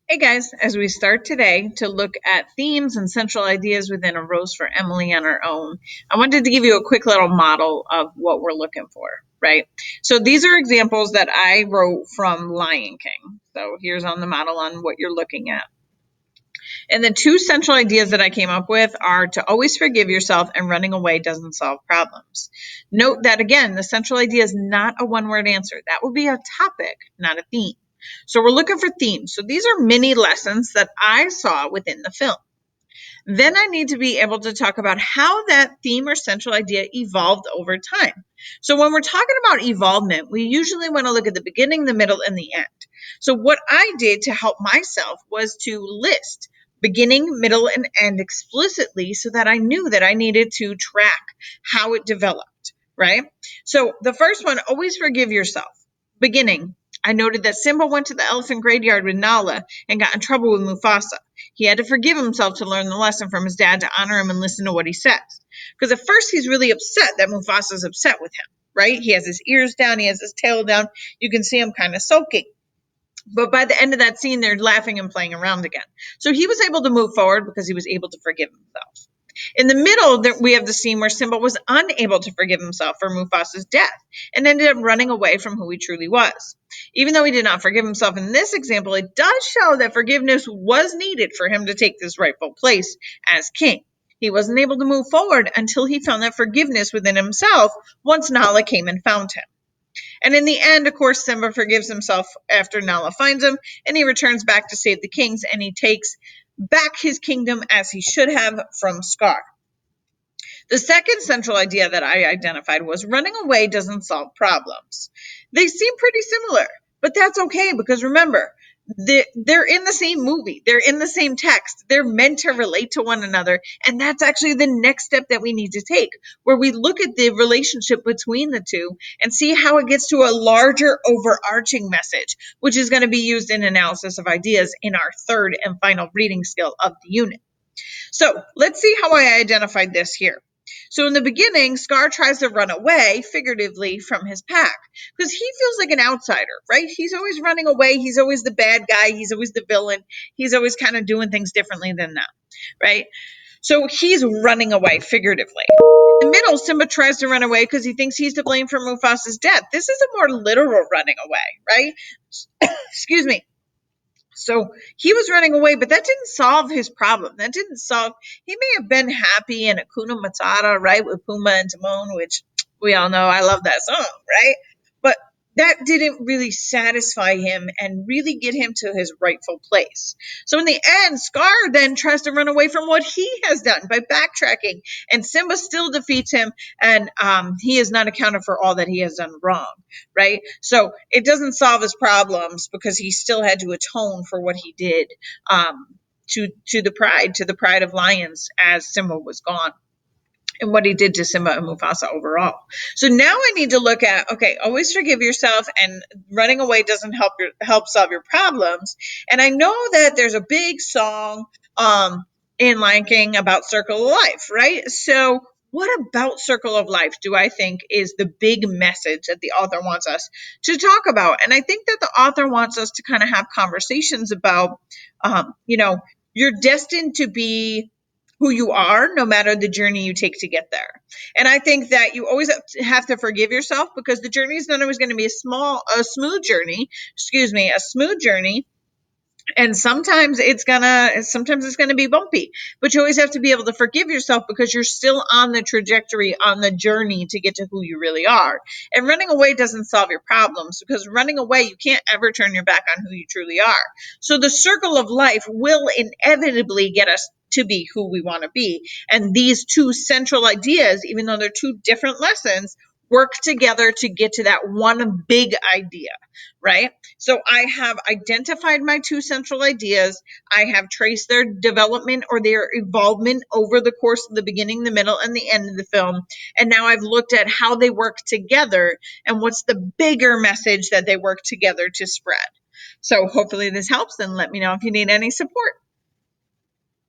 Hey guys, as we start today to look at themes and central ideas within A Rose for Emily on Our Own, I wanted to give you a quick little model of what we're looking for, right? So these are examples that I wrote from Lion King. So here's on the model on what you're looking at. And the two central ideas that I came up with are to always forgive yourself and running away doesn't solve problems. Note that again, the central idea is not a one word answer. That would be a topic, not a theme. So we're looking for themes. So these are mini lessons that I saw within the film. Then I need to be able to talk about how that theme or central idea evolved over time. So when we're talking about evolvement, we usually want to look at the beginning, the middle, and the end. So what I did to help myself was to list beginning, middle, and end explicitly so that I knew that I needed to track how it developed, right? So the first one, always forgive yourself. Beginning, I noted that Simba went to the elephant graveyard with Nala and got in trouble with Mufasa. He had to forgive himself to learn the lesson from his dad to honor him and listen to what he says. Because at first he's really upset that Mufasa's upset with him, right? He has his ears down, he has his tail down. You can see him kind of sulking. But by the end of that scene, they're laughing and playing around again. So he was able to move forward because he was able to forgive himself. In the middle, we have the scene where Simba was unable to forgive himself for Mufasa's death and ended up running away from who he truly was. Even though he did not forgive himself in this example, it does show that forgiveness was needed for him to take this rightful place as king. He wasn't able to move forward until he found that forgiveness within himself once Nala came and found him. And in the end, of course, Simba forgives himself after Nala finds him, and he returns back to save the kings, and he takes back his kingdom as he should have from Scar. The second central idea that I identified was running away doesn't solve problems. They seem pretty similar, but that's okay because remember, they're in the same movie, they're in the same text, they're meant to relate to one another. And that's actually the next step that we need to take, where we look at the relationship between the two and see how it gets to a larger overarching message, which is going to be used in analysis of ideas in our third and final reading skill of the unit. So let's see how I identified this here. So in the beginning, Scar tries to run away, figuratively, from his pack because he feels like an outsider, right? He's always running away. He's always the bad guy. He's always the villain. He's always kind of doing things differently than them, right? So he's running away figuratively. In the middle, Simba tries to run away because he thinks he's to blame for Mufasa's death. This is a more literal running away, right? Excuse me. So he was running away, but that didn't solve his problem. That didn't solve, he may have been happy in Hakuna Matata, right, with Pumbaa and Timon, which we all know I love that song, right? But that didn't really satisfy him and really get him to his rightful place. So in the end, Scar then tries to run away from what he has done by backtracking, and Simba still defeats him, and he is not accounted for all that he has done wrong, right? So it doesn't solve his problems because he still had to atone for what he did to the pride of lions as Simba was gone, and what he did to Simba and Mufasa overall. So now I need to look at, okay, always forgive yourself, and running away doesn't help solve your problems. And I know that there's a big song in Lion King about Circle of Life, right? So what about Circle of Life do I think is the big message that the author wants us to talk about? And I think that the author wants us to kind of have conversations about, you're destined to be who you are, no matter the journey you take to get there. And I think that you always have to forgive yourself because the journey is not always going to be a smooth journey. A smooth journey. And sometimes it's gonna be bumpy, but you always have to be able to forgive yourself because you're still on the trajectory, on the journey to get to who you really are. And running away doesn't solve your problems because running away, you can't ever turn your back on who you truly are. So the circle of life will inevitably get us to be who we want to be. And these two central ideas, even though they're two different lessons, work together to get to that one big idea, right? So I have identified my two central ideas. I have traced their development or their evolvement over the course of the beginning, the middle, and the end of the film. And now I've looked at how they work together and what's the bigger message that they work together to spread. So hopefully this helps, and let me know if you need any support.